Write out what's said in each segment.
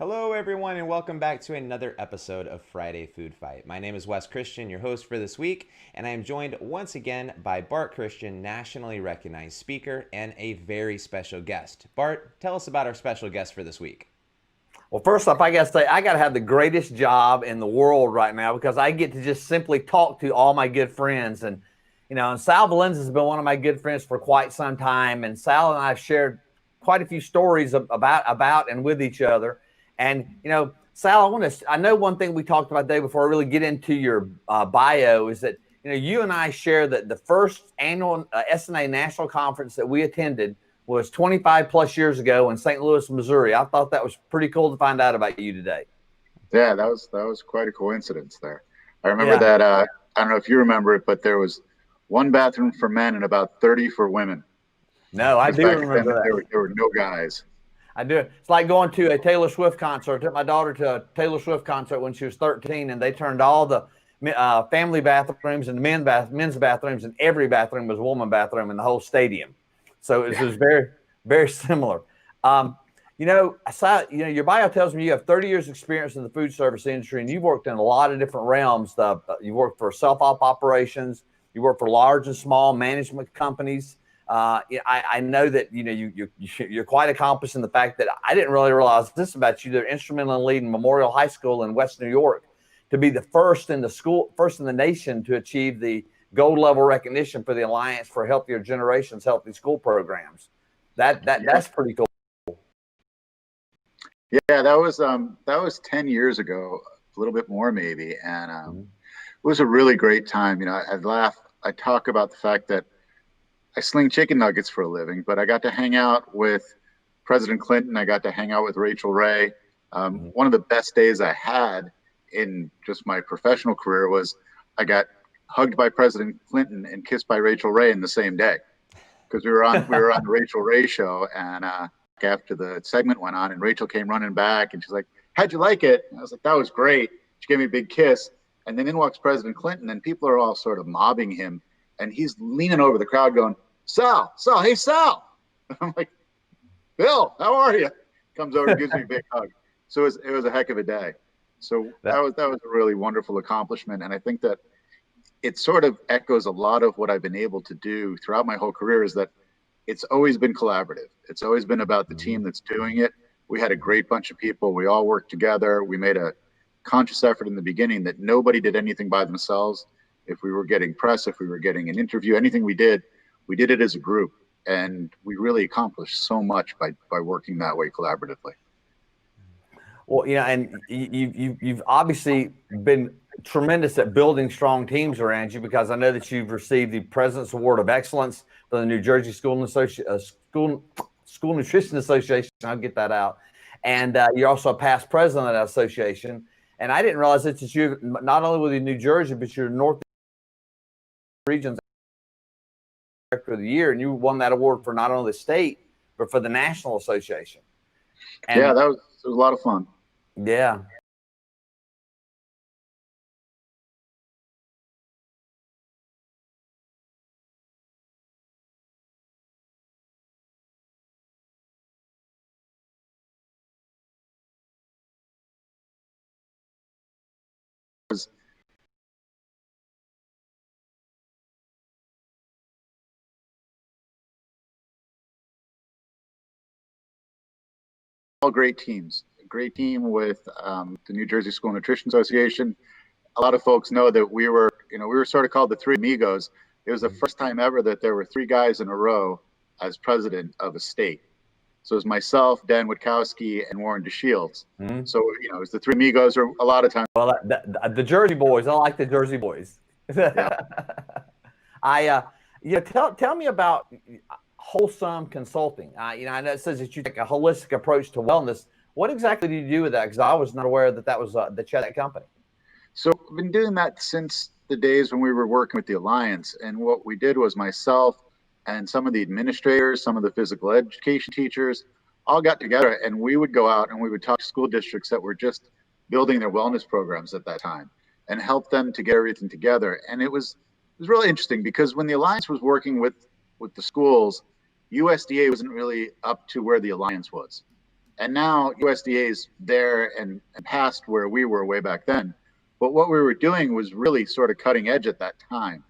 Hello, everyone, and welcome back to another episode of Friday Food Fight. My name is Wes Christian, your host for this week, and I am joined once again by Bart Christian, nationally recognized speaker, and a very special guest. Bart, tell us about our special guest for this week. Well, first off, I got to say, I got to have the greatest job in the world right now because I get to just simply talk to all my good friends. And Sal Valenza has been one of my good friends for quite some time. And Sal and I have shared quite a few stories about and with each other. And, Sal, I know one thing we talked about today before I really get into your bio is that, you and I share that the first annual SNA National Conference that we attended was 25 plus years ago in St. Louis, Missouri. I thought that was pretty cool to find out about you today. Yeah, that was quite a coincidence there. I remember that. I don't know if you remember it, but there was one bathroom for men and about 30 for women. No, I do remember that. There were no guys. I do. It's like going to a Taylor Swift concert. I took my daughter to a Taylor Swift concert when she was 13, and they turned all the family bathrooms and men's bathrooms, and every bathroom was a woman bathroom in the whole stadium. So it was very, very similar. Your bio tells me you have 30 years experience in the food service industry, and you've worked in a lot of different realms. You worked for self-op operations. You work for large and small management companies. I know that you're quite accomplished in the fact that I didn't really realize this about you. They're instrumental in leading Memorial High School in West New York to be the first in the nation to achieve the gold level recognition for the Alliance for Healthier Generations Healthy School Programs. That's pretty cool. Yeah, that was 10 years ago, a little bit more maybe, and it was a really great time. I talk about the fact that I sling chicken nuggets for a living, but I got to hang out with President Clinton. I got to hang out with Rachel Ray. One of the best days I had in just my professional career was I got hugged by President Clinton and kissed by Rachel Ray in the same day, because we were on the Rachel Ray show, and after the segment went on, and Rachel came running back, and she's like, "How'd you like it?" And I was like, "That was great." She gave me a big kiss, and then in walks President Clinton, and people are all sort of mobbing him, and he's leaning over the crowd going, Sal, hey Sal. I'm like, "Bill, how are you?" Comes over and gives me a big hug. So it was a heck of a day. So that was a really wonderful accomplishment, and I think that it sort of echoes a lot of what I've been able to do throughout my whole career, is that it's always been collaborative. It's always been about the team that's doing it. We had a great bunch of people. We all worked together. We made a conscious effort in the beginning that nobody did anything by themselves. If we were getting press, if we were getting an interview, anything we did it as a group. And we really accomplished so much by working that way collaboratively. Well, and you've obviously been tremendous at building strong teams around you, because I know that you've received the President's Award of Excellence from the New Jersey School Nutrition Association. I'll get that out. And you're also a past president of that association. And I didn't realize that you not only with New Jersey, but your North regions Director of the Year, and you won that award for not only the state but for the National Association. And yeah, it was a lot of fun. Yeah. All great teams. A great team with the New Jersey School Nutrition Association. A lot of folks know that we were sort of called the Three Amigos. It was the first time ever that there were three guys in a row as president of a state. So it was myself, Dan Witkowski, and Warren DeShields. So it was the Three Amigos, or a lot of times. Well, the Jersey boys. I like the Jersey boys. Yeah. Tell me about Wholesome Consulting. I know it says that you take a holistic approach to wellness. What exactly do you do with that? Because I was not aware that was that you had that company. So I've been doing that since the days when we were working with the Alliance. And what we did was myself and some of the administrators, some of the physical education teachers, all got together, and we would go out and we would talk to school districts that were just building their wellness programs at that time and help them to get everything together. And it was really interesting, because when the Alliance was working with the schools, USDA wasn't really up to where the Alliance was. And now USDA is there and past where we were way back then. But what we were doing was really sort of cutting edge at that time.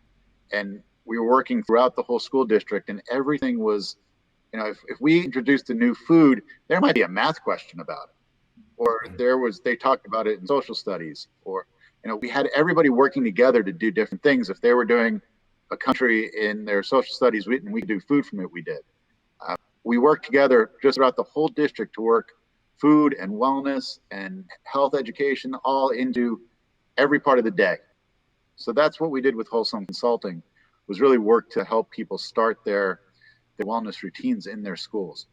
And we were working throughout the whole school district, and everything was, if we introduced a new food, there might be a math question about it. Or they talked about it in social studies, or, we had everybody working together to do different things. If they were doing a country in their social studies, we could do food from it, we did. We worked together just throughout the whole district to work food and wellness and health education all into every part of the day. So that's what we did with Wholesome Consulting, was really work to help people start their wellness routines in their schools.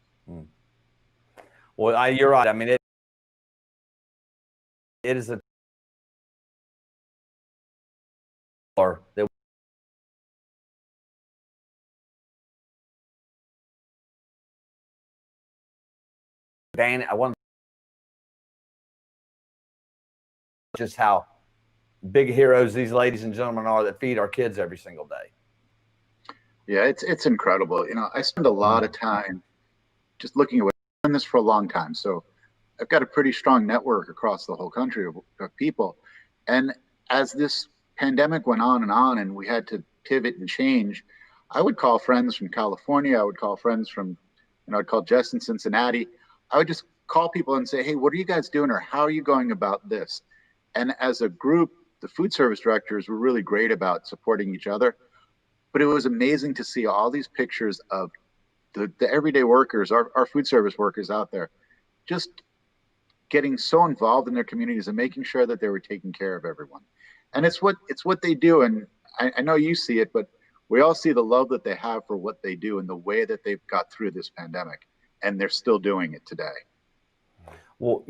Well, you're right. I mean, it is a that I want just how big heroes these ladies and gentlemen are that feed our kids every single day. Yeah, it's incredible. I spend a lot of time just looking at what I've done this for a long time. So I've got a pretty strong network across the whole country of people. And as this pandemic went on and we had to pivot and change, I would call friends from California. I would call friends from, I'd call Jess in Cincinnati. I would just call people and say, hey, what are you guys doing? Or how are you going about this? And as a group, the food service directors were really great about supporting each other. But it was amazing to see all these pictures of the everyday workers, our food service workers out there, just getting so involved in their communities and making sure that they were taking care of everyone. And it's what they do. And I know you see it, but we all see the love that they have for what they do and the way that they've got through this pandemic, and they're still doing it today. Well,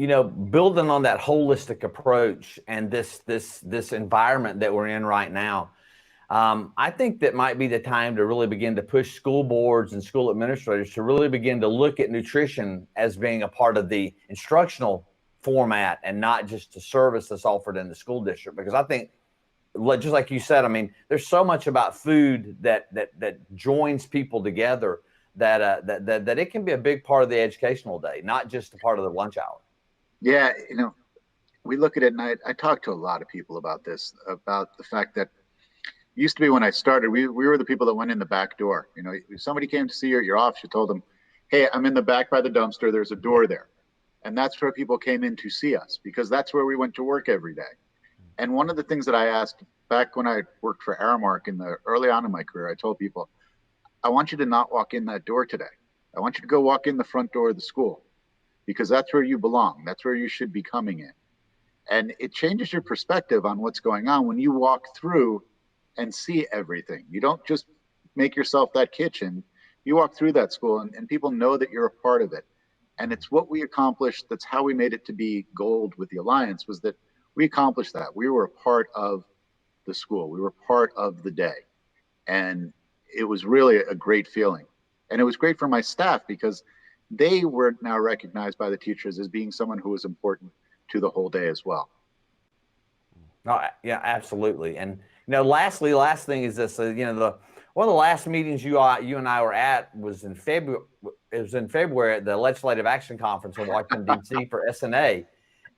building on that holistic approach and this environment that we're in right now, I think that might be the time to really begin to push school boards and school administrators to really begin to look at nutrition as being a part of the instructional format and not just the service that's offered in the school district. Because I think, just like you said, I mean, there's so much about food that joins people together that it can be a big part of the educational day, not just a part of the lunch hour. Yeah, we look at it, and I talk to a lot of people about this, about the fact that it used to be when I started, we were the people that went in the back door. If somebody came to see you at your office, you told them, hey, I'm in the back by the dumpster, there's a door there. And that's where people came in to see us, because that's where we went to work every day. And one of the things that I asked back when I worked for Aramark early on in my career, I told people, I want you to not walk in that door today. I want you to go walk in the front door of the school, because that's where you belong. That's where you should be coming in. And it changes your perspective on what's going on when you walk through and see everything. You don't just make yourself that kitchen. You walk through that school and people know that you're a part of it. And it's what we accomplished. That's how we made it to be gold with the Alliance, was that we accomplished that. We were a part of the school. We were part of the day. And it was really a great feeling. And it was great for my staff, because they were now recognized by the teachers as being someone who was important to the whole day as well. Oh, yeah, absolutely. And last thing is this. One of the last meetings you and I were at was in February. It was in February at the Legislative Action Conference in Washington D.C. for SNA.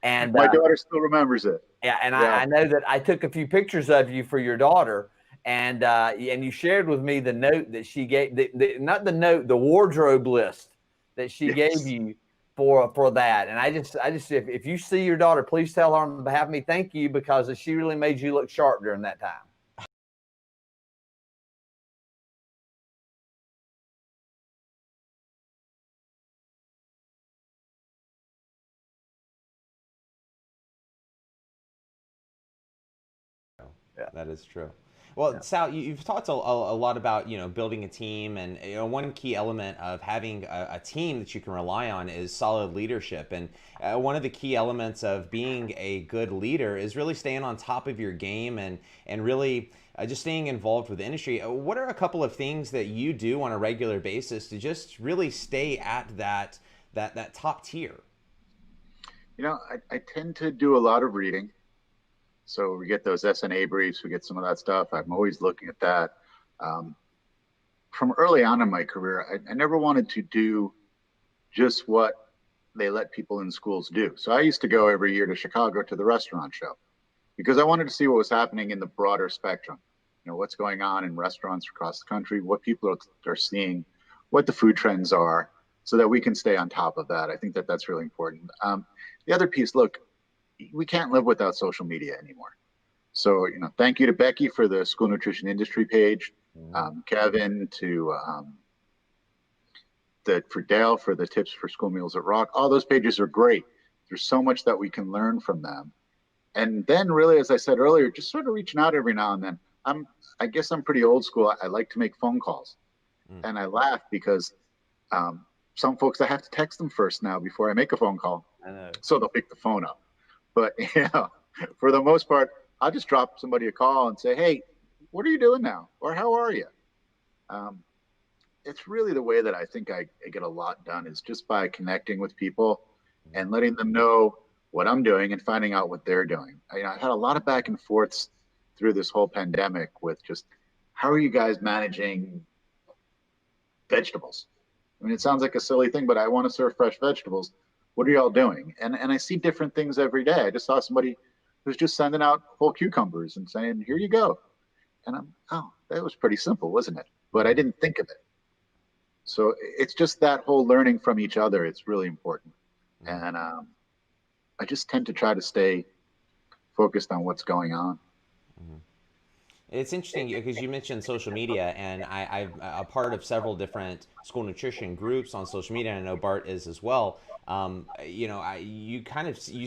And my daughter still remembers it. Yeah, and yeah. I know that I took a few pictures of you for your daughter, and you shared with me the note that she gave. Not the note, the wardrobe list that she gave you for that. And I just if you see your daughter, please tell her on behalf of me, thank you, because she really made you look sharp during that time. Yeah, that is true. Well, yeah. Sal, you've talked a lot about building a team, and one key element of having a team that you can rely on is solid leadership. And one of the key elements of being a good leader is really staying on top of your game and really just staying involved with the industry. What are a couple of things that you do on a regular basis to just really stay at that top tier? I tend to do a lot of reading. So we get those SNA briefs, we get some of that stuff. I'm always looking at that. From early on in my career, I never wanted to do just what they let people in schools do. So I used to go every year to Chicago to the restaurant show because I wanted to see what was happening in the broader spectrum. You know, what's going on in restaurants across the country, what people are seeing, what the food trends are, so that we can stay on top of that. I think that that's really important. The other piece, look, we can't live without social media anymore. So, you know, thank you to Becky for the school nutrition industry page, Kevin for Dale for the tips for school meals at Rock. All those pages are great. There's so much that we can learn from them. And then really, as I said earlier, just sort of reaching out every now and then. I guess I'm pretty old school. I like to make phone calls. And I laugh because some folks, I have to text them first now before I make a phone call. I know. So they'll pick the phone up. But you know, for the most part, I'll just drop somebody a call and say, hey, what are you doing now? Or how are you? It's really the way that I think I get a lot done is just by connecting with people and letting them know what I'm doing and finding out what they're doing. I've had a lot of back and forths through this whole pandemic with just, how are you guys managing vegetables? I mean, it sounds like a silly thing, but I want to serve fresh vegetables. What are y'all doing? And I see different things every day. I just saw somebody who's just sending out whole cucumbers and saying, here you go. And that was pretty simple, wasn't it? But I didn't think of it. So it's just that whole learning from each other. It's really important. And I just tend to try to stay focused on what's going on. It's interesting because you mentioned social media, and I'm a part of several different school nutrition groups on social media, and I know Bart is as well. You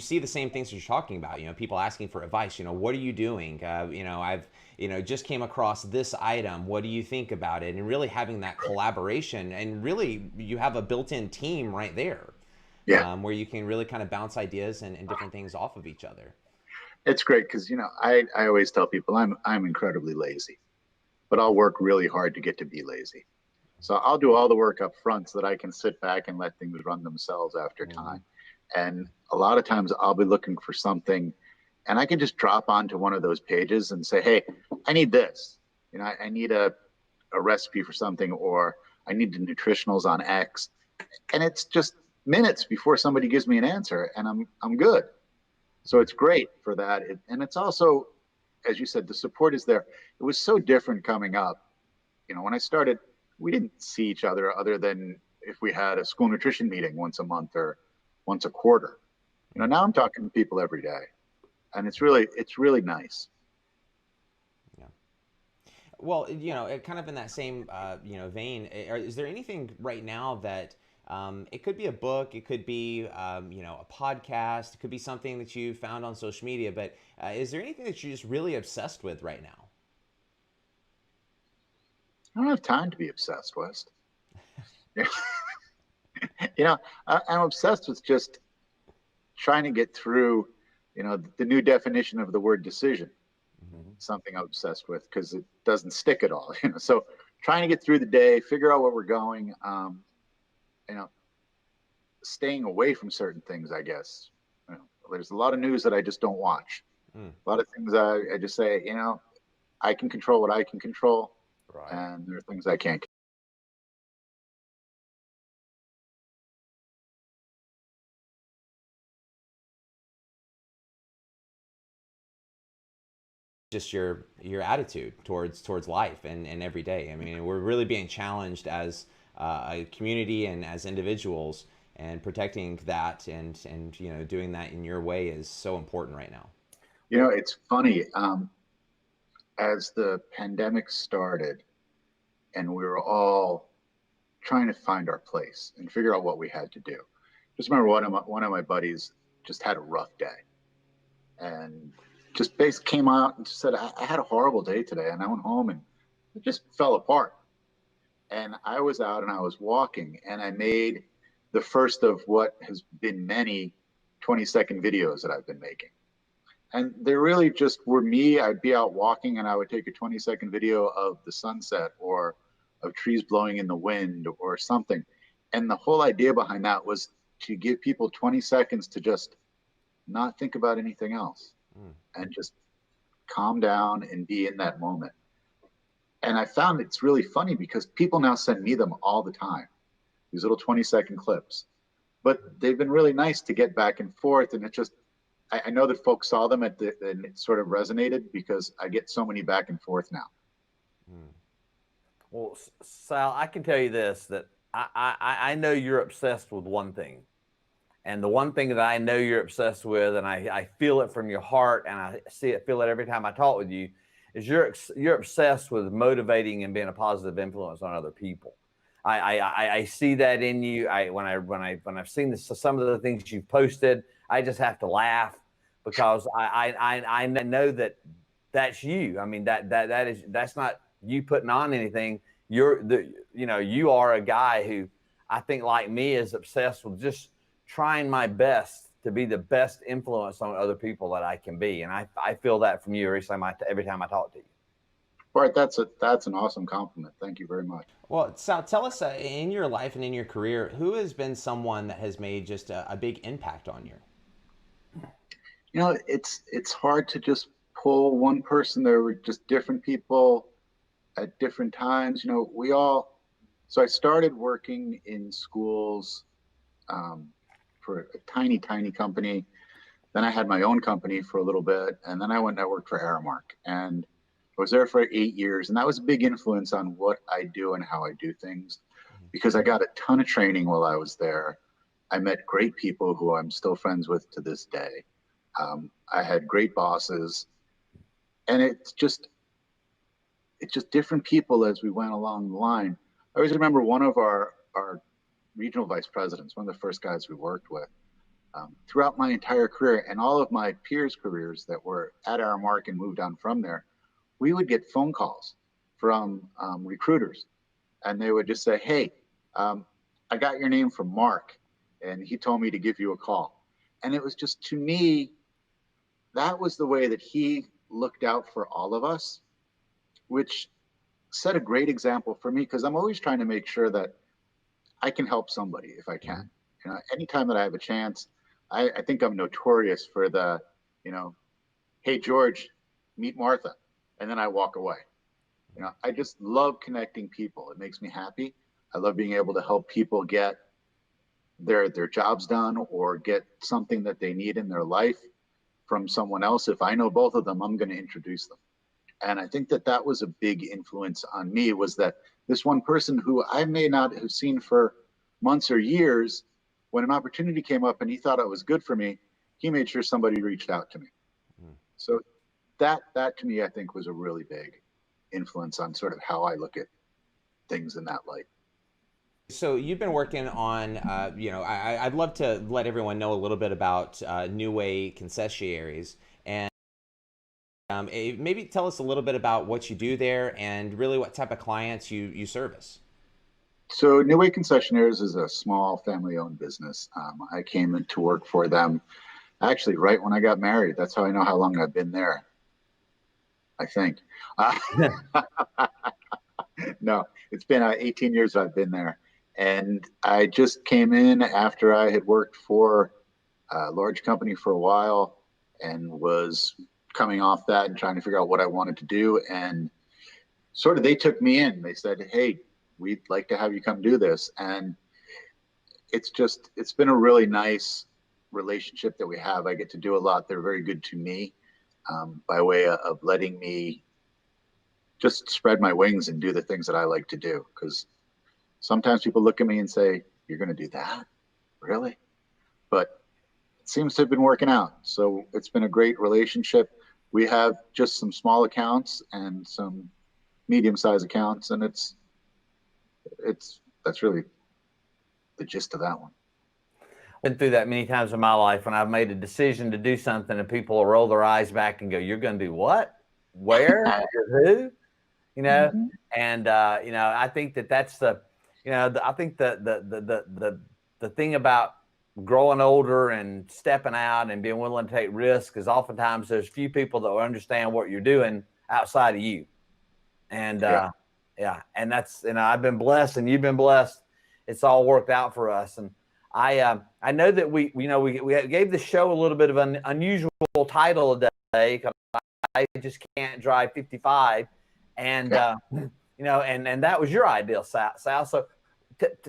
see the same things that you're talking about. You know, people asking for advice. You know, what are you doing? I've just came across this item. What do you think about it? And really having that collaboration, and really you have a built-in team right there, where you can really kind of bounce ideas and different things off of each other. It's great because, I always tell people I'm incredibly lazy, but I'll work really hard to get to be lazy. So I'll do all the work up front so that I can sit back and let things run themselves after time. And a lot of times I'll be looking for something and I can just drop onto one of those pages and say, hey, I need this. I need a recipe for something, or I need the nutritionals on X. And it's just minutes before somebody gives me an answer and I'm good. So it's great for that. And it's also, as you said, the support is there. It was so different coming up. When I started, we didn't see each other than if we had a school nutrition meeting once a month or once a quarter. Now I'm talking to people every day, and it's really nice. Yeah. Well, kind of in that same, vein, is there anything right now that it could be a book, it could be, a podcast, it could be something that you found on social media, but is there anything that you're just really obsessed with right now? I don't have time to be obsessed, West. I'm obsessed with just trying to get through, the new definition of the word decision. Something I'm obsessed with because it doesn't stick at all. So trying to get through the day, figure out where we're going. Staying away from certain things, I guess. There's a lot of news that I just don't watch. A lot of things I just say, I can control what I can control, and there are things I can't. Just your attitude towards life and every day. I mean, we're really being challenged as a community and as individuals, and protecting that and doing that in your way is so important right now. It's funny. As the pandemic started, and we were all trying to find our place and figure out what we had to do. Just remember one of my buddies just had a rough day, and just basically came out and just said, I had a horrible day today, and I went home and it just fell apart. And I was out and I was walking, and I made the first of what has been many 20-second videos that I've been making. And they really just were me. I'd be out walking and I would take a 20-second video of the sunset or of trees blowing in the wind or something. And the whole idea behind that was to give people 20 seconds to just not think about anything else and just calm down and be in that moment. And I found it's really funny because people now send me them all the time, these little 20-second clips. but they've been really nice to get back and forth. And it just, I know that folks saw them and it sort of resonated because I get so many back and forth now. Well, Sal, I can tell you this, that I know you're obsessed with one thing. And the one thing that I know you're obsessed with, and I feel it from your heart, and I feel it every time I talk with you, is you're obsessed with motivating and being a positive influence on other people. I see that in you. When I've seen some of the things you've posted, I just have to laugh because I know that that's you. I mean, that's not you putting on anything. You are a guy who I think, like me, is obsessed with just trying my best to be the best influence on other people that I can be. And I feel that from you every time I talk to you. Bart, that's an awesome compliment. Thank you very much. Well, Sal, tell us in your life and in your career, who has been someone that has made just a big impact on you? You know, it's hard to just pull one person. There were just different people at different times. You know, so I started working in schools for a tiny company. Then I had my own company for a little bit, and then I went and I worked for Aramark, and I was there for 8 years, and that was a big influence on what I do and how I do things, because I got a ton of training while I was there. I met great people who I'm still friends with to this day. I had great bosses, and it's just different people as we went along the line. I always remember one of our regional vice presidents, one of the first guys we worked with, throughout my entire career and all of my peers' careers that were at Aramark and moved on from there, we would get phone calls from recruiters, and they would just say, "Hey, I got your name from Mark, and he told me to give you a call." And it was just, to me, that was the way that he looked out for all of us, which set a great example for me, because I'm always trying to make sure that I can help somebody if I can. You know, anytime that I have a chance, I think I'm notorious for the, "Hey, George, meet Martha," and then I walk away. You know, I just love connecting people. It makes me happy. I love being able to help people get their jobs done or get something that they need in their life from someone else. If I know both of them, I'm going to introduce them. And I think that was a big influence on me, was that this one person who I may not have seen for months or years, when an opportunity came up and he thought it was good for me, he made sure somebody reached out to me. So that to me, I think, was a really big influence on sort of how I look at things in that light. So you've been working on, I'd love to let everyone know a little bit about New Way Concessionaires, and maybe tell us a little bit about what you do there and really what type of clients you service. So New Way Concessionaires is a small family-owned business. I came in to work for them actually right when I got married. That's how I know how long I've been there, I think. No, it's been 18 years I've been there. And I just came in after I had worked for a large company for a while and was coming off that and trying to figure out what I wanted to do. And sort of they took me in. They said, "Hey, we'd like to have you come do this." And it's been a really nice relationship that we have. I get to do a lot. They're very good to me by way of letting me just spread my wings and do the things that I like to do. Because sometimes people look at me and say, "You're going to do that? Really?" But it seems to have been working out. So it's been a great relationship. We have just some small accounts and some medium-sized accounts, and that's really the gist of that one. Been through that many times in my life when I've made a decision to do something and people will roll their eyes back and go, "You're going to do what? Where? Who?" And I think that's the, I think the thing about growing older and stepping out and being willing to take risks is oftentimes there's few people that will understand what you're doing outside of you. And and that's, I've been blessed and you've been blessed. It's all worked out for us. And I know that we gave the show a little bit of an unusual title today, because I just can't drive 55. And, and that was your idea, Sal. So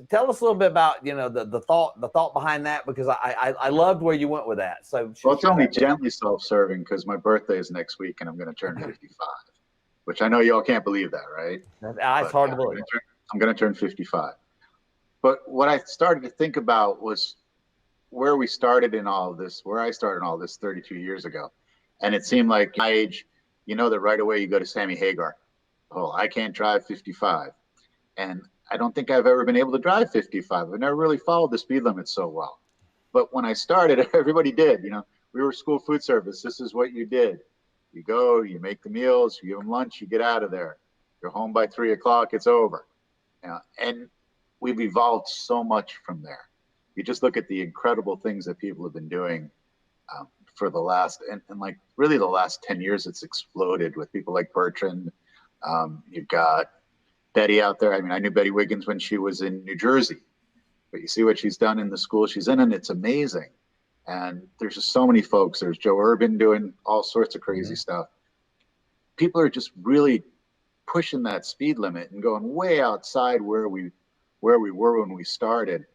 tell us a little bit about, the thought behind that, because I loved where you went with that. So Well, it's only gently self-serving because my birthday is next week and I'm going to turn 55, which I know y'all can't believe that, right? It's hard to believe. I'm going to turn 55. But what I started to think about was where we started in all of this, where I started in all this 32 years ago. And it seemed like my age, that right away you go to Sammy Hagar. Oh, I can't drive 55. And I don't think I've ever been able to drive 55. I've never really followed the speed limit so well. But when I started, everybody did. We were school food service. This is what you did. You go, you make the meals, you give them lunch, you get out of there. You're home by 3 o'clock, it's over. And we've evolved so much from there. You just look at the incredible things that people have been doing for the last, and like really the last 10 years, it's exploded with people like Bertrand. You've got Betty out there. I mean, I knew Betty Wiggins when she was in New Jersey, but you see what she's done in the school she's in, and it's amazing. And there's just so many folks. There's Joe Urban doing all sorts of crazy stuff. People are just really pushing that speed limit and going way outside where we were when we started.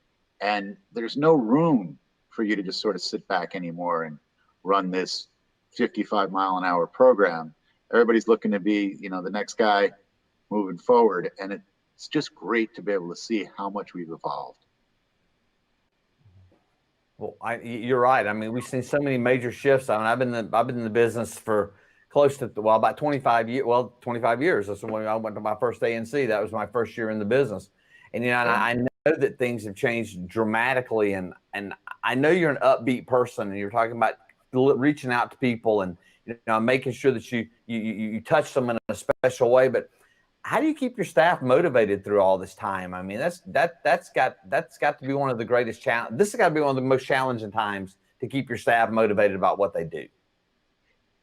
And there's no room for you to just sort of sit back anymore and run this 55-mile-an-hour program. Everybody's looking to be, the next guy moving forward. And it's just great to be able to see how much we've evolved. Well, you're right. I mean, we've seen so many major shifts. I mean, I've been in the business for close to, about 25 years. Well, 25 years. That's when I went to my first ANC. That was my first year in the business. And, and I know that things have changed dramatically. And I know you're an upbeat person, and you're talking about reaching out to people and, making sure that you touch them in a special way. But how do you keep your staff motivated through all this time? I mean, that's got to be one of the greatest challenges. This has got to be one of the most challenging times to keep your staff motivated about what they do.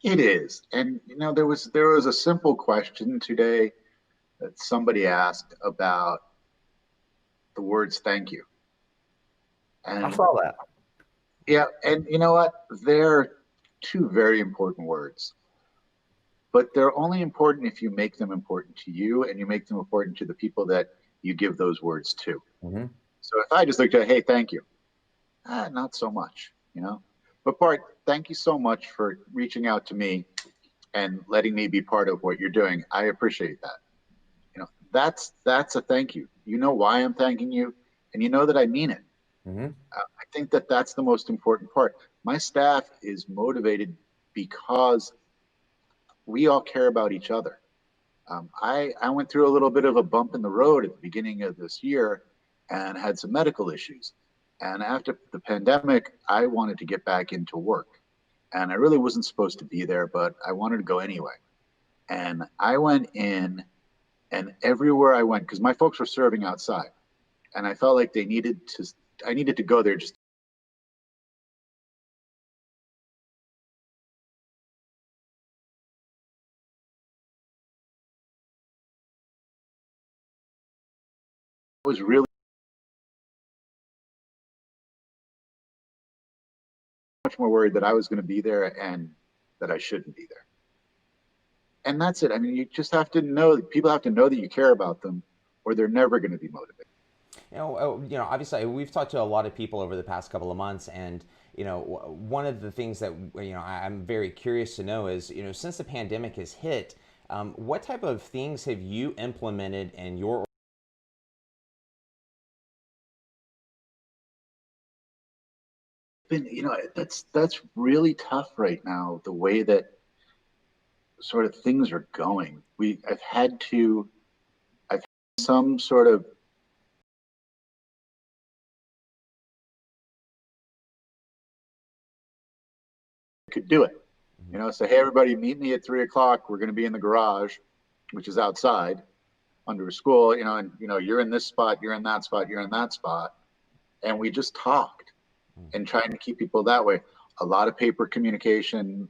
It is. And, there was a simple question today that somebody asked about the words thank you. And I saw that. Yeah. And you know what? They're two very important words, but they're only important if you make them important to you and you make them important to the people that you give those words to. Mm-hmm. So if I just looked at, hey, thank you, not so much, But Bart, thank you so much for reaching out to me and letting me be part of what you're doing. I appreciate that. That's a thank you. You know why I'm thanking you, and you know that I mean it. Mm-hmm. I think that that's the most important part. My staff is motivated because we all care about each other. I went through a little bit of a bump in the road at the beginning of this year and had some medical issues. And after the pandemic, I wanted to get back into work. And I really wasn't supposed to be there, but I wanted to go anyway. And I went in, and everywhere I went, because my folks were serving outside, and I felt like I needed to go there just was really much more worried that I was going to be there and that I shouldn't be there. And that's it. I mean, you just have to know, people have to know that you care about them, or they're never going to be motivated. Obviously, we've talked to a lot of people over the past couple of months, and one of the things that I'm very curious to know is, since the pandemic has hit, what type of things have you implemented in your That's really tough right now, the way that sort of things are going. I've had some sort of could do it. Say, hey, everybody, meet me at 3 o'clock. We're going to be in the garage, which is outside under a school, and you're in this spot, you're in that spot, you're in that spot. And we just talked and trying to keep people that way. A lot of paper communication,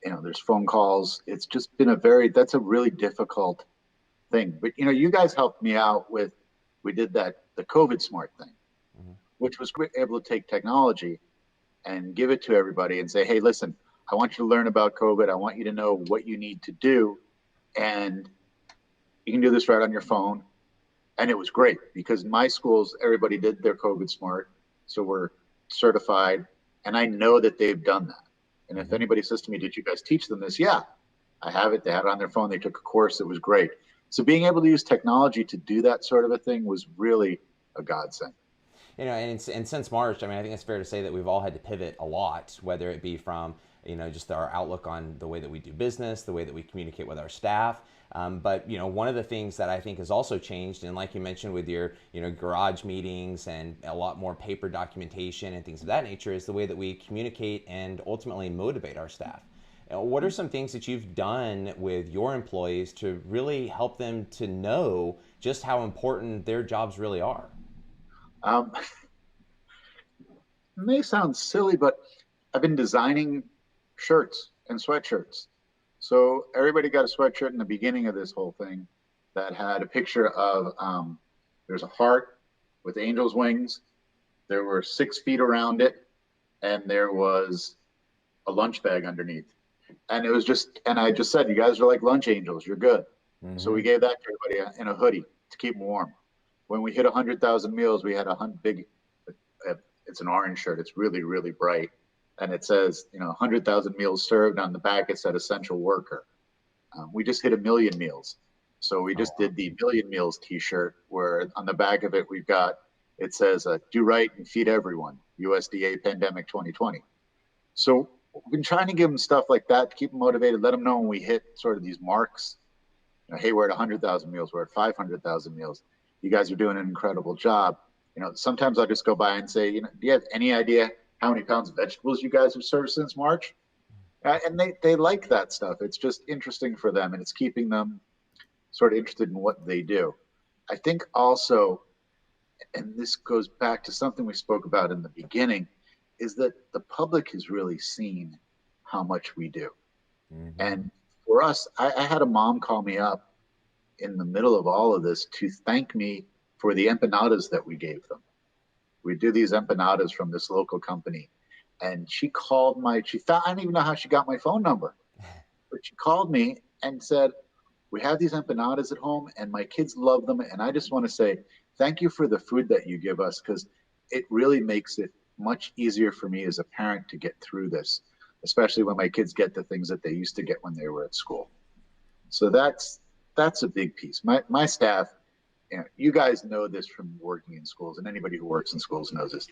there's phone calls. It's just been that's a really difficult thing. But, you guys helped me out with, we did the COVID smart thing, which was able to take technology and give it to everybody and say, hey, listen, I want you to learn about COVID. I want you to know what you need to do. And you can do this right on your phone. And it was great because my schools, everybody did their COVID smart. So we're certified. And I know that they've done that. And if anybody says to me, did you guys teach them this? Yeah, I have it. They had it on their phone. They took a course. It was great. So being able to use technology to do that sort of a thing was really a godsend. And since March, I mean, I think it's fair to say that we've all had to pivot a lot, whether it be from, just our outlook on the way that we do business, the way that we communicate with our staff. But one of the things that I think has also changed, and like you mentioned with your, garage meetings and a lot more paper documentation and things of that nature, is the way that we communicate and ultimately motivate our staff. What are some things that you've done with your employees to really help them to know just how important their jobs really are? Um, it may sound silly, but I've been designing shirts and sweatshirts. So everybody got a sweatshirt in the beginning of this whole thing that had a picture of there's a heart with angel's wings. There were 6 feet around it, and there was a lunch bag underneath. And it was and I just said, you guys are like lunch angels. You're good. Mm-hmm. So we gave that to everybody in a hoodie to keep them warm. When we hit 100,000 meals, we had it's an orange shirt. It's really, really bright. And it says, 100,000 meals served. On the back, it said essential worker. We just hit 1 million meals. So we just did the Million Meals t-shirt, where on the back of it, it says, do right and feed everyone, USDA Pandemic 2020. So we've been trying to give them stuff like that to keep them motivated, let them know when we hit sort of these marks, hey, we're at 100,000 meals, we're at 500,000 meals. You guys are doing an incredible job. Sometimes I'll just go by and say, do you have any idea how many pounds of vegetables you guys have served since March? And they like that stuff. It's just interesting for them, and it's keeping them sort of interested in what they do. I think also, and this goes back to something we spoke about in the beginning, is that the public has really seen how much we do. Mm-hmm. And for us, I had a mom call me up in the middle of all of this to thank me for the empanadas that we gave them. We do these empanadas from this local company. And she called I don't even know how she got my phone number, but she called me and said, we have these empanadas at home and my kids love them. And I just want to say, thank you for the food that you give us, because it really makes it much easier for me as a parent to get through this, especially when my kids get the things that they used to get when they were at school. So that's a big piece. My staff, you guys know this from working in schools, and anybody who works in schools knows this.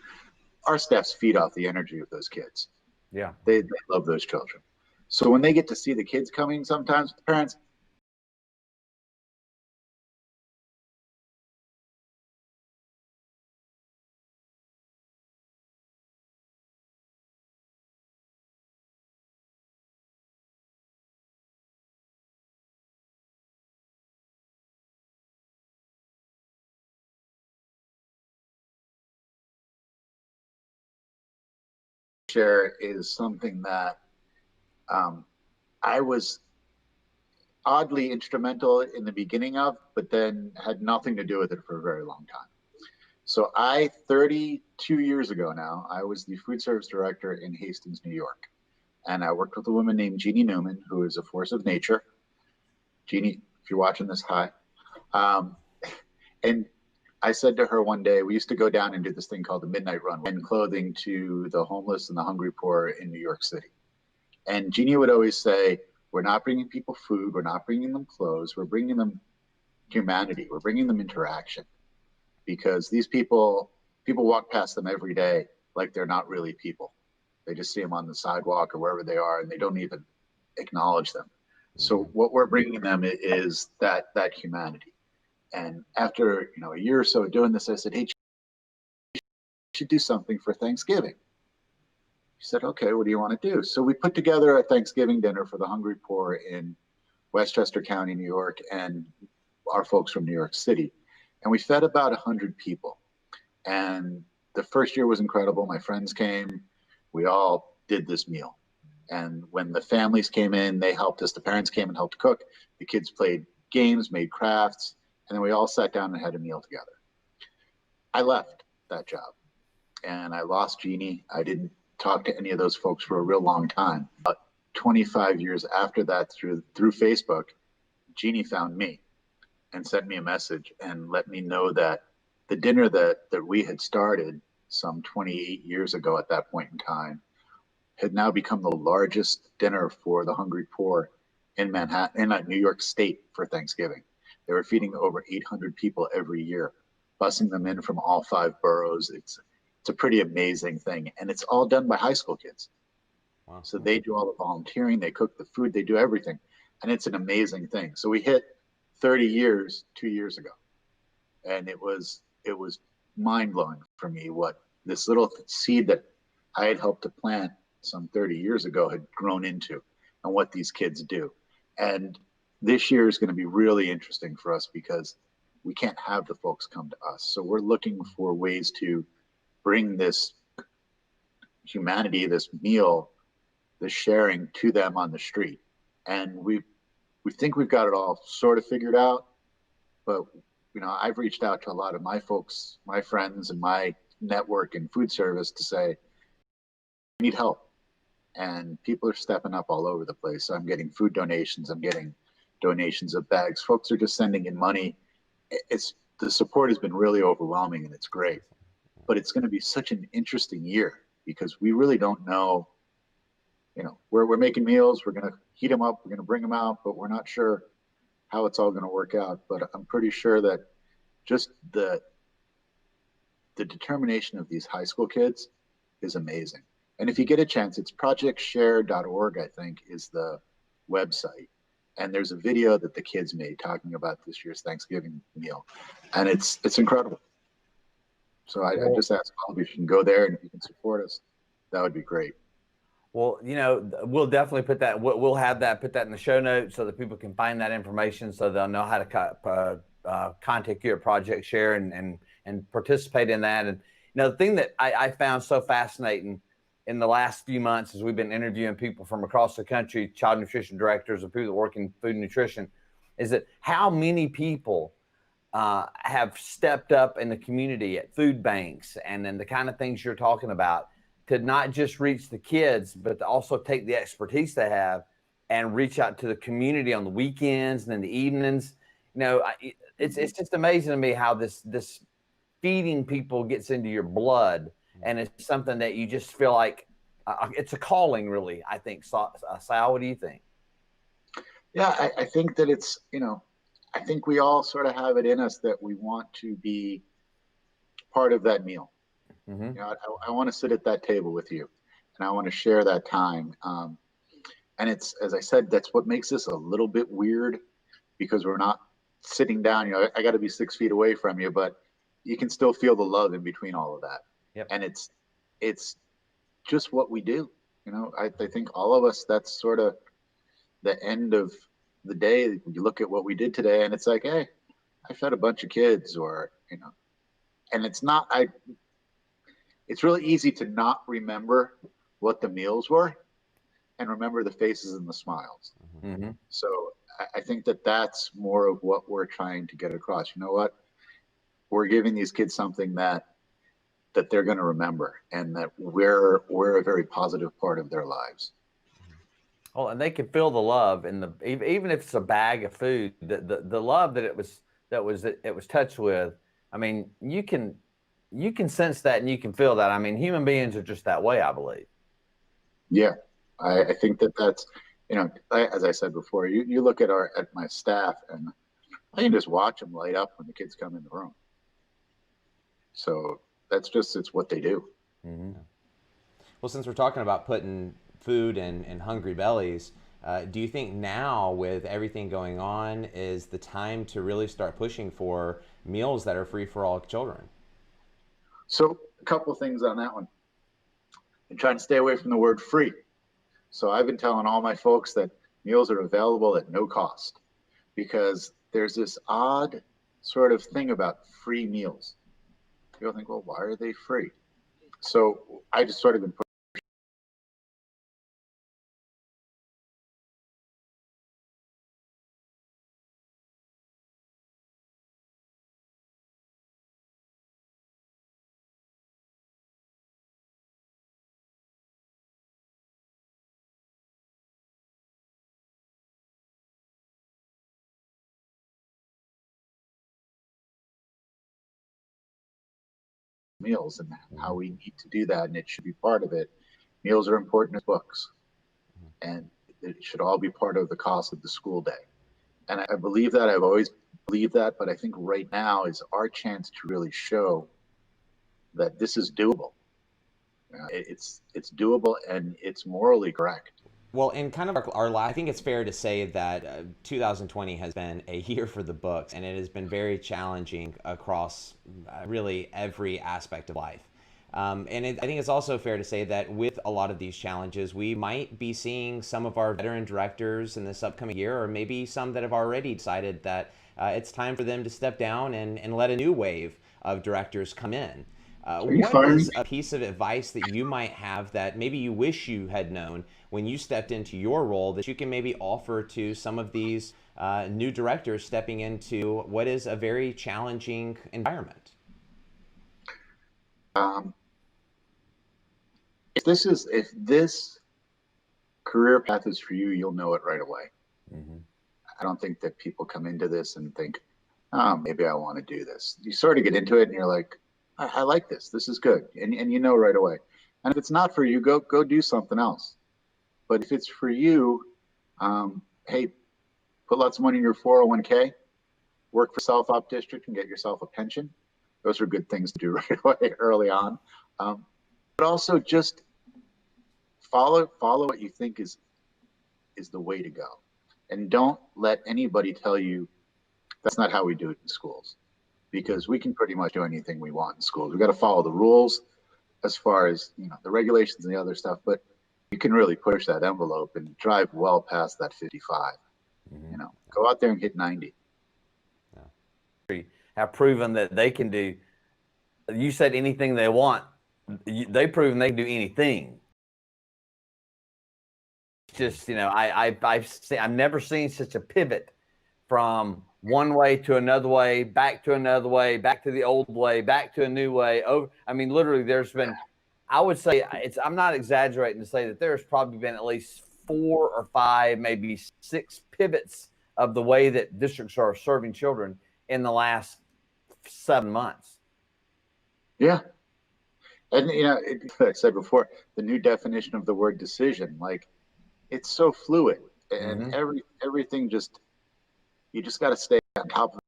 Our staffs feed off the energy of those kids. Yeah. They love those children. So when they get to see the kids coming sometimes, the parents, share is something that I was oddly instrumental in the beginning of, but then had nothing to do with it for a very long time. So 32 years ago now, I was the food service director in Hastings, New York. And I worked with a woman named Jeannie Newman, who is a force of nature. Jeannie, if you're watching this, hi. And I said to her one day, we used to go down and do this thing called the Midnight Run, and clothing to the homeless and the hungry poor in New York City. And Jeannie would always say, we're not bringing people food, we're not bringing them clothes, we're bringing them humanity, we're bringing them interaction. Because these people walk past them every day like they're not really people. They just see them on the sidewalk or wherever they are, and they don't even acknowledge them. So what we're bringing them is that humanity. And after a year or so doing this, I said, hey, you should do something for Thanksgiving. She said, okay, what do you want to do? So we put together a Thanksgiving dinner for the hungry poor in Westchester County, New York, and our folks from New York City. And we fed about 100 people. And the first year was incredible. My friends came. We all did this meal. And when the families came in, they helped us. The parents came and helped cook. The kids played games, made crafts, and then we all sat down and had a meal together. I left that job, and I lost Jeannie. I didn't talk to any of those folks for a real long time. About 25 years after that, through Facebook, Jeannie found me. and sent me a message and let me know that the dinner that we had started some 28 years ago at that point in time had now become the largest dinner for the hungry poor in Manhattan, in New York State for Thanksgiving. They were feeding over 800 people every year, busing them in from all 5 boroughs. It's a pretty amazing thing, and it's all done by high school kids. Wow. So they do all the volunteering, they cook the food, they do everything, and it's an amazing thing. So we hit 30 years 2 years ago, and it was mind blowing for me what this little seed that I had helped to plant some 30 years ago had grown into, and what these kids do. And this year is going to be really interesting for us because we can't have the folks come to us. So we're looking for ways to bring this humanity, this meal, this sharing to them on the street. And we think we've got it all sort of figured out, but I've reached out to a lot of my folks, my friends, and my network in food service to say, I need help. And people are stepping up all over the place. So I'm getting food donations. I'm getting donations of bags. Folks are just sending in money. The support has been really overwhelming, and it's great. But it's going to be such an interesting year because we really don't know. We're making meals. We're going to heat them up. We're going to bring them out, but we're not sure how it's all going to work out. But I'm pretty sure that just the determination of these high school kids is amazing. And if you get a chance, it's projectshare.org, I think, is the website. And there's a video that the kids made talking about this year's Thanksgiving meal. And it's incredible. So I just ask all of you if you can go there, and if you can support us, that would be great. Well, we'll definitely put that in the show notes so that people can find that information, so they'll know how to contact you at Project Share and participate in that. And the thing that I found so fascinating in the last few months as we've been interviewing people from across the country, child nutrition directors and people that work in food and nutrition, is that how many people have stepped up in the community at food banks and then the kind of things you're talking about to not just reach the kids, but to also take the expertise they have and reach out to the community on the weekends and in the evenings. It's just amazing to me how this feeding people gets into your blood, and it's something that you just feel like it's a calling, really. I think. Sal, what do you think? Yeah, I think that it's I think we all sort of have it in us that we want to be part of that meal. Mm-hmm. I want to sit at that table with you, and I want to share that time. And it's, as I said, that's what makes this a little bit weird, because we're not sitting down. I got to be 6 feet away from you, but you can still feel the love in between all of that. Yep. And it's just what we do. I think all of us, that's sort of the end of the day. You look at what we did today, and it's like, hey, I fed a bunch of kids, or and it's not. It's really easy to not remember what the meals were and remember the faces and the smiles. Mm-hmm. So I think that that's more of what we're trying to get across. You know what? We're giving these kids something that they're going to remember, and that we're a very positive part of their lives. Oh, and they can feel the love even if it's a bag of food, the love that it was touched with. I mean, you can sense that, and you can feel that. I mean, human beings are just that way, I believe. Yeah, I think that's, as I said before, you look at my staff, and I can just watch them light up when the kids come in the room. So it's what they do. Mm-hmm. Well, since we're talking about putting food in hungry bellies, do you think now, with everything going on, is the time to really start pushing for meals that are free for all children? So a couple of things on that one. I'm trying to stay away from the word free. So I've been telling all my folks that meals are available at no cost, because there's this odd sort of thing about free meals. People think, well, why are they free? So I just sort of been meals and how we need to do that, and it should be part of it. Meals are important as books, and it should all be part of the cost of the school day. And I believe that. I've always believed that, but I think right now is our chance to really show that this is doable. It's doable and it's morally correct. Well, in kind of I think it's fair to say that 2020 has been a year for the books, and it has been very challenging across really every aspect of life. I think it's also fair to say that with a lot of these challenges, we might be seeing some of our veteran directors in this upcoming year, or maybe some that have already decided that it's time for them to step down and let a new wave of directors come in. Are you What firing is me? a piece of advice that you might have that maybe you wish you had known when you stepped into your role that you can maybe offer to some of these new directors stepping into what is a very challenging environment? Um, if this career path is for you, you'll know it right away. Mm-hmm. I don't think that people come into this and think, oh, maybe I want to do this. You sort of get into it and you're like, I like this. This is good. And you know right away. And if it's not for you, go do something else. But if it's for you, hey, put lots of money in your 401k, work for self-op district and get yourself a pension. Those are good things to do right away early on. But also just follow what you think is the way to go. And don't let anybody tell you that's not how we do it in schools, because we can pretty much do anything we want in schools. We've got to follow the rules as far as the regulations and the other stuff, but you can really push that envelope and drive well past that 55. Mm-hmm. Go out there and hit 90. Have proven that they can do. You said anything they want. They've proven they can do anything. Just I've never seen such a pivot from one way to another way, back to another way, back to the old way, back to a new way. I mean, literally, there's been. I would say I'm not exaggerating to say that there's probably been at least 4 or 5, maybe 6 pivots of the way that districts are serving children in the last 7 months. Yeah. And, like I said before, the new definition of the word decision, like it's so fluid and everything you just got to stay on top of it.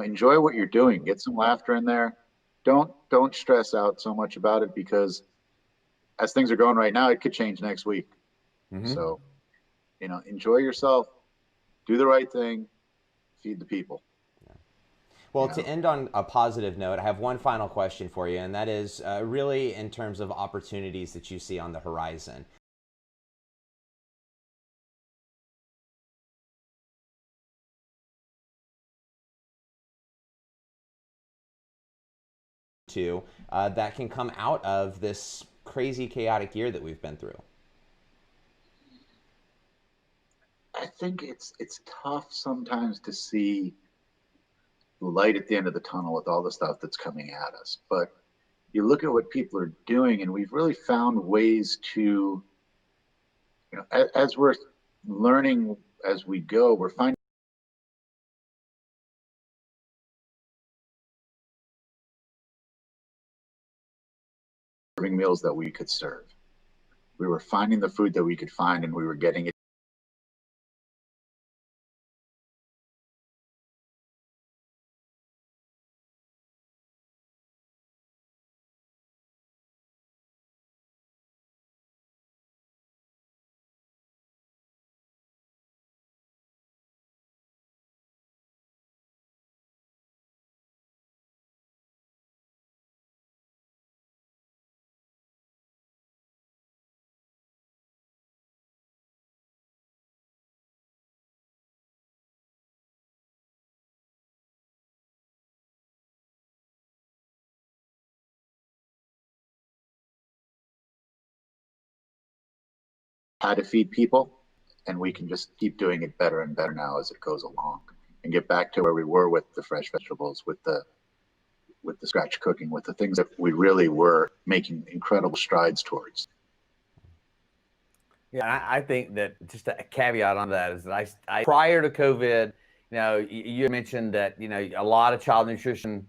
Enjoy what you're doing, get some laughter in there. Don't stress out so much about it, because as things are going right now, it could change next week. So, enjoy yourself, do the right thing, feed the people. Well, to end on a positive note, I have one final question for you, and that is really in terms of opportunities that you see on the horizon. That can come out of this crazy, chaotic year that we've been through. I think it's tough sometimes to see the light at the end of the tunnel with all the stuff that's coming at us. But you look at what people are doing, and we've really found ways to, as we're learning as we go, we're finding meals that we could serve. We were finding the food that we could find, and we were getting it. How to feed people, and we can just keep doing it better and better now as it goes along, and get back to where we were with the fresh vegetables, with the with the scratch cooking, with the things that we really were making incredible strides towards. Yeah, I think that just a caveat on that is that I prior to COVID, you mentioned that, a lot of child nutrition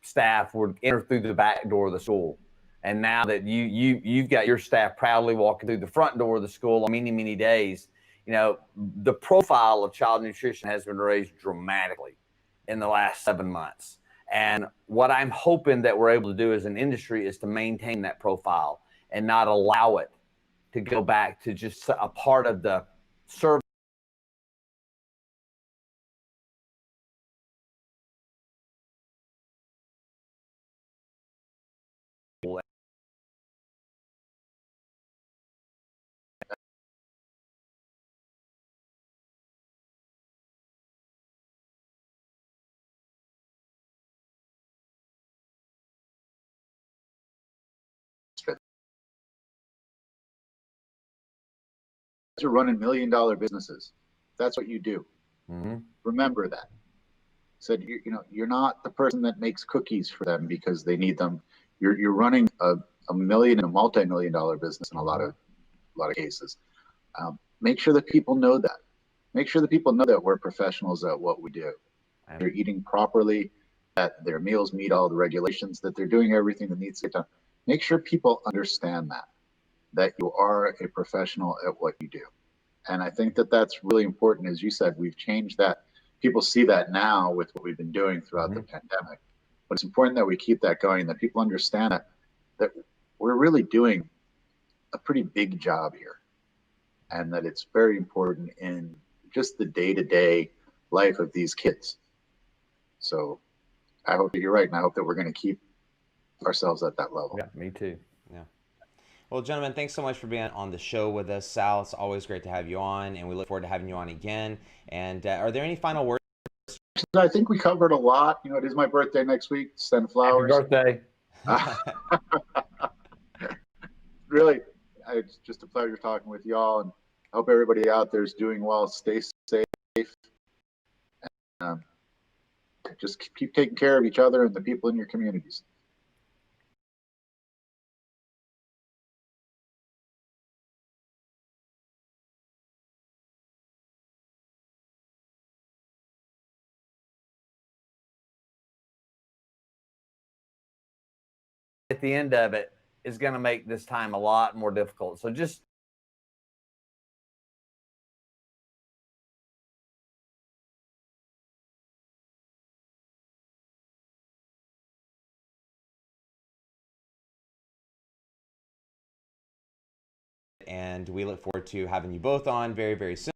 staff would enter through the back door of the school. And now that you've got your staff proudly walking through the front door of the school on many, many days, the profile of child nutrition has been raised dramatically in the last 7 months. And what I'm hoping that we're able to do as an industry is to maintain that profile and not allow it to go back to just a part of the service. You're running $1 million businesses. That's what you do. Mm-hmm. Remember that. Said you're not the person that makes cookies for them because they need them. You're running a million and a multi-million-dollar business in a lot of cases. Make sure that people know that. Make sure that people know that we're professionals at what we do. They're eating properly, that their meals meet all the regulations, that they're doing everything that needs to get done. Make sure people understand that you are a professional at what you do. And I think that that's really important. As you said, we've changed that. People see that now with what we've been doing throughout the pandemic. But it's important that we keep that going, that people understand that we're really doing a pretty big job here, and that it's very important in just the day-to-day life of these kids. So I hope that you're right, and I hope that we're going to keep ourselves at that level. Yeah, me too. Yeah. Well, gentlemen, thanks so much for being on the show with us. Sal, it's always great to have you on, and we look forward to having you on again. And are there any final words? I think we covered a lot. It is my birthday next week. Send flowers. Happy birthday. Really, it's just a pleasure talking with y'all, and I hope everybody out there is doing well. Stay safe. And, just keep taking care of each other and the people in your communities. At the end of it is going to make this time a lot more difficult. So just and we look forward to having you both on very, very soon.